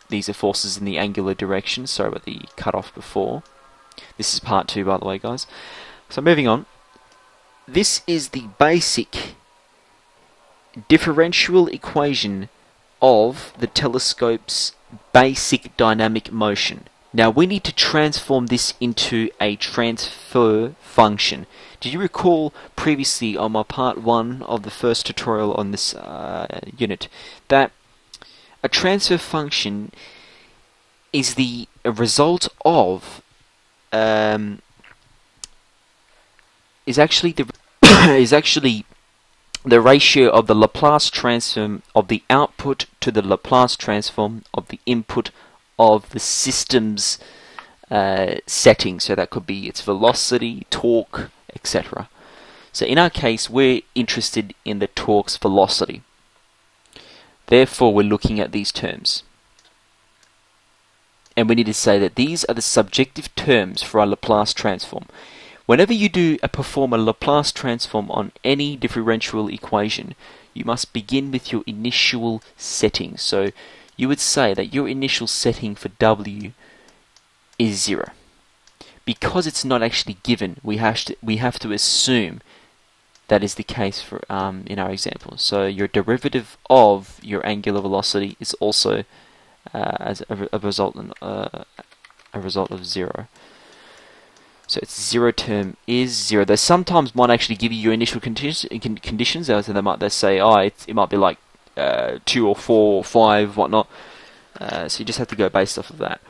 these are forces in the angular direction. Sorry about the cut-off before. This is part 2, by the way, guys. So moving on. This is the basic differential equation of the telescope's basic dynamic motion. Now we need to transform this into a transfer function. Did you recall previously on my part 1 of the first tutorial on this unit that a transfer function is the result of is actually the ratio of the Laplace transform of the output to the Laplace transform of the input of the system's setting. So that could be its velocity, torque, etc. So in our case, we're interested in the torque's velocity. Therefore, we're looking at these terms. And we need to say that these are the subjective terms for our Laplace transform. Whenever you perform a Laplace transform on any differential equation, you must begin with your initial setting. So you would say that your initial setting for W is 0. Because it's not actually given, we have to assume that is the case for in our example. So your derivative of your angular velocity is also as a result of 0. So its 0 term is 0. They sometimes might actually give you your initial conditions. So they say, oh, it might be like 2 or 4 or 5, whatnot. So you just have to go based off of that.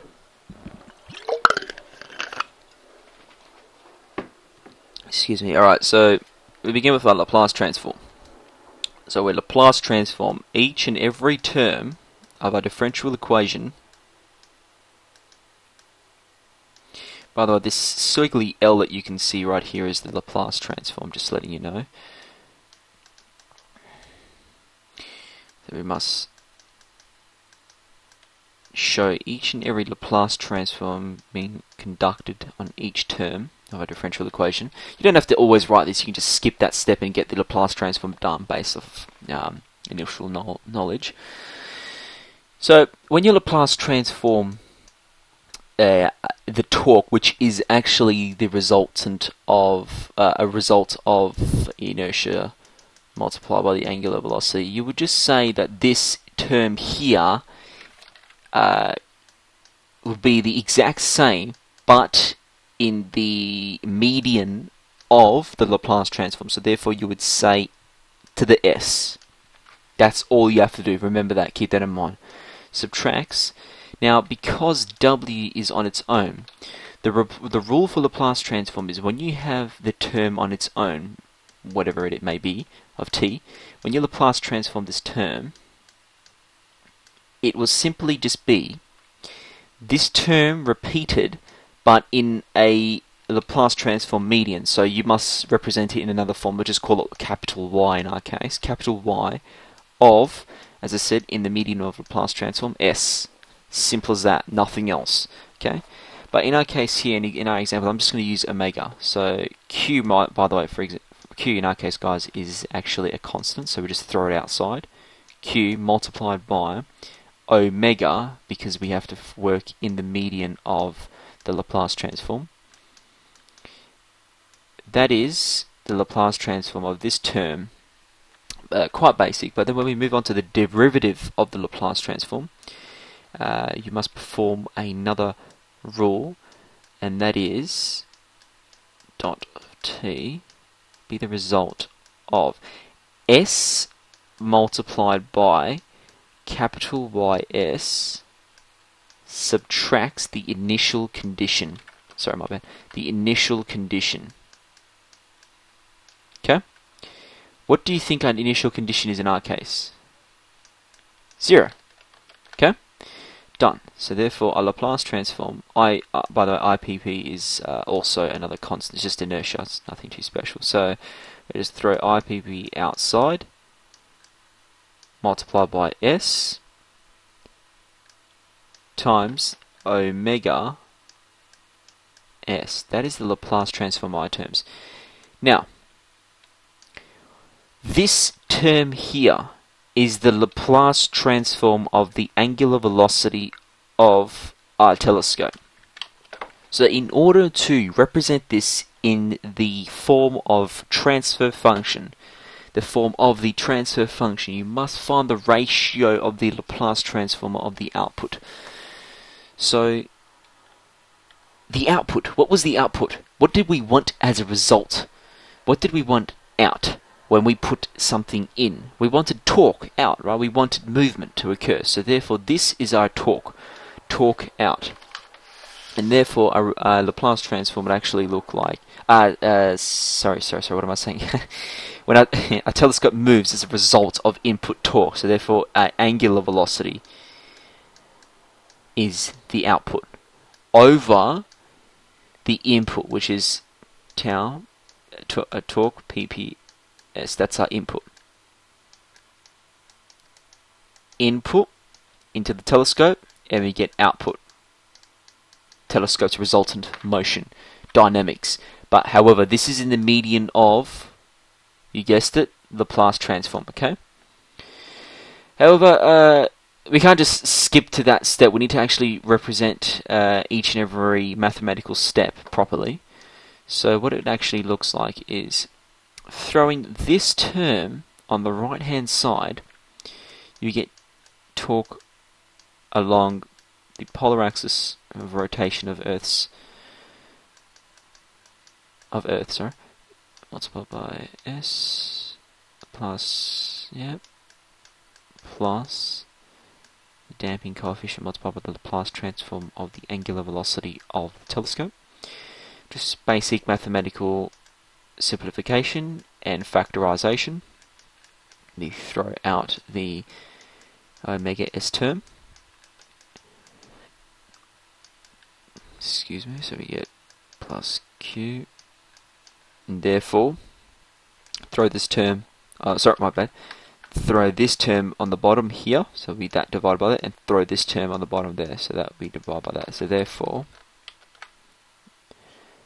Excuse me. Alright, so we begin with our Laplace transform. So we Laplace transform each and every term of our differential equation. By the way, this squiggly L that you can see right here is the Laplace transform, just letting you know. So we must show each and every Laplace transform being conducted on each term of a differential equation. You don't have to always write this, you can just skip that step and get the Laplace transform done based off initial knowledge. So when you Laplace transform the torque, which is actually the resultant of a result of inertia multiplied by the angular velocity, you would just say that this term here would be the exact same, but in the median of the Laplace transform. So therefore you would say to the s. That's all you have to do. Remember that. Keep that in mind. Subtracts. Now, because W is on its own, the rule for Laplace transform is when you have the term on its own, whatever it may be, of t, when you Laplace transform this term, it will simply just be this term repeated, but in a Laplace transform median. So you must represent it in another form. We'll just call it capital Y in our case. Capital Y of, as I said, in the median of Laplace transform, S. Simple as that, nothing else. Okay, but in our case here, in our example, I'm just going to use omega. So Q, by the way, for example, Q in our case, guys, is actually a constant, so we just throw it outside. Q multiplied by omega, because we have to work in the median of the Laplace transform. That is the Laplace transform of this term. Quite basic, but then when we move on to the derivative of the Laplace transform, you must perform another rule, and that is dot of t be the result of s multiplied by capital YS subtracts the initial condition. Sorry, my bad. The initial condition. Okay? What do you think an initial condition is in our case? 0. Okay? Done. So therefore, our Laplace transform, by the way, IPP is also another constant. It's just inertia. It's nothing too special. So we just throw IPP outside, multiply by S times omega S. That is the Laplace transform I terms. Now, this term here is the Laplace transform of the angular velocity of our telescope. So in order to represent this in the form of transfer function, you must find the ratio of the Laplace transform of the output. So the output, what was the output? What did we want as a result? What did we want out when we put something in? We wanted torque out, right? We wanted movement to occur. So therefore this is our torque out. And therefore our Laplace transform would actually look like, sorry, what am I saying? When a telescope moves as a result of input torque, so therefore angular velocity is the output over the input, which is tau, torque, pps, that's our input. Input into the telescope, and we get output. Telescope's resultant motion, dynamics. But however, this is in the median of, you guessed it, Laplace transform, okay? However, we can't just skip to that step. We need to actually represent each and every mathematical step properly. So what it actually looks like is throwing this term on the right hand side, you get torque along the polar axis of rotation of Earth, multiplied by s plus, plus the damping coefficient multiplied by the Laplace transform of the angular velocity of the telescope. Just basic mathematical simplification and factorization. We throw out the omega s term. Excuse me, so we get plus q, and therefore throw this term, throw this term on the bottom here, so we that divided by that, and throw this term on the bottom there, so that we divide by that. So therefore,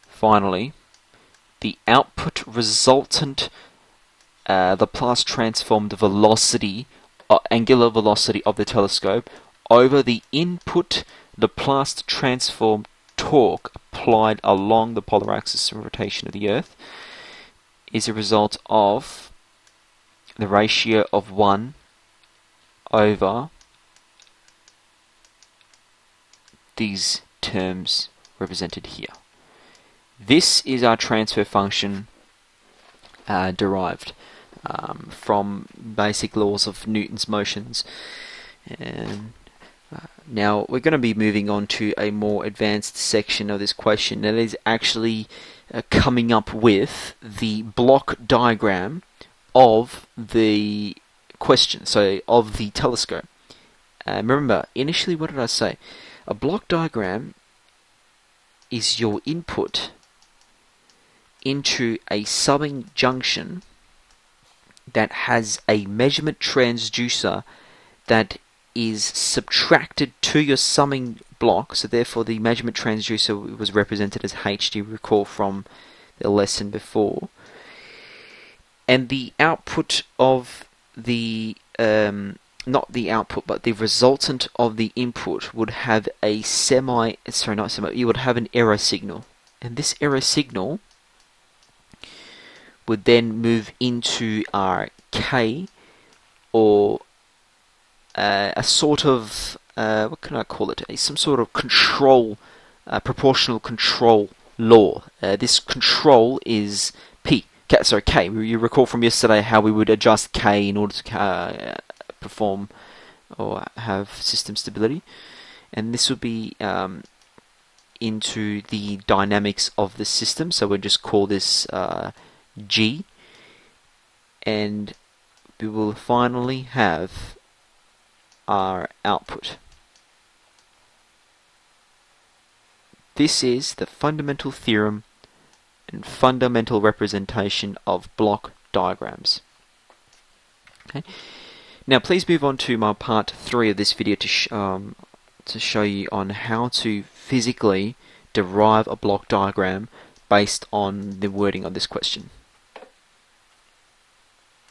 finally, the output resultant Laplace transformed velocity, angular velocity of the telescope over the input Laplace transformed torque applied along the polar axis of rotation of the Earth is a result of the ratio of 1 over these terms represented here. This is our transfer function derived from basic laws of Newton's motions. And now we're going to be moving on to a more advanced section of this question that is actually coming up with the block diagram of the question, so of the telescope. Remember, initially what did I say? A block diagram is your input into a summing junction that has a measurement transducer that is subtracted to your summing block, so therefore the measurement transducer was represented as H, do you recall from the lesson before? And the output of the, not the output, but the resultant of the input would have a you would have an error signal. And this error signal would then move into our K, or a sort of, what can I call it? Some sort of control, proportional control law. This control is P. K. You recall from yesterday how we would adjust K in order to perform or have system stability. And this would be into the dynamics of the system. So we'll just call this G. And we will finally have our output. This is the fundamental theorem and fundamental representation of block diagrams. Okay. Now please move on to my part 3 of this video to show you on how to physically derive a block diagram based on the wording of this question.